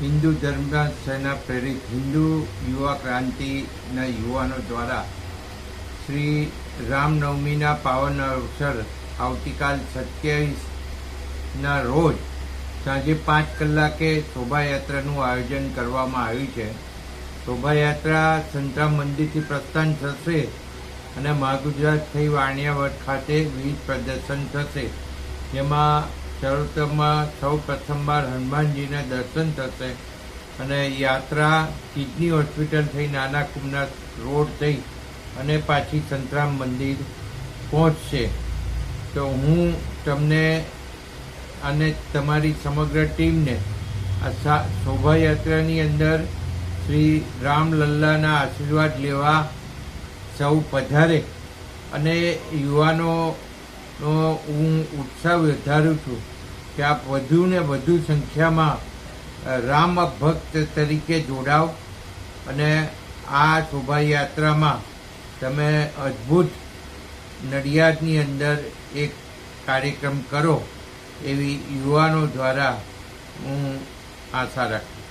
હિન્દુ ધર્મ સેના પ્રેરિત હિન્દુ યુવા ક્રાંતિના યુવાનો દ્વારા શ્રી રામનવમીના પાવન અવસર આવતીકાલ 27ના રોજ સાંજે 5 કલાકે શોભાયાત્રાનું આયોજન કરવામાં આવ્યું છે. શોભાયાત્રા સંતરામ મંદિરથી પ્રસ્થાન થશે અને મહાગુજરાત થઈ વાણિયાવડ ખાતે વિવિધ પ્રદર્શન થશે, જેમાં શરૂઆતમાં સૌ પ્રથમવાર હનુમાનજીના દર્શન થશે અને યાત્રા કિડની હોસ્પિટલ થઈ નાના કુમના રોડ થઈ અને પાછી સંતરામ મંદિર પહોંચશે. તો હું તમને અને તમારી સમગ્ર ટીમને આ શોભાયાત્રાની અંદર શ્રી રામલલ્લાના આશીર્વાદ લેવા સૌ પધારે અને યુવાનોનો હું ઉત્સાહ વધારું છું કે આપ વધુ ને વધુ સંખ્યામાં રામ ભક્ત તરીકે જોડાવ અને આ શોભાયાત્રામાં તમે અદ્ભુત નડિયાદની અંદર એક કાર્યક્રમ કરો એવી યુવાનો દ્વારા હું આશા રાખું.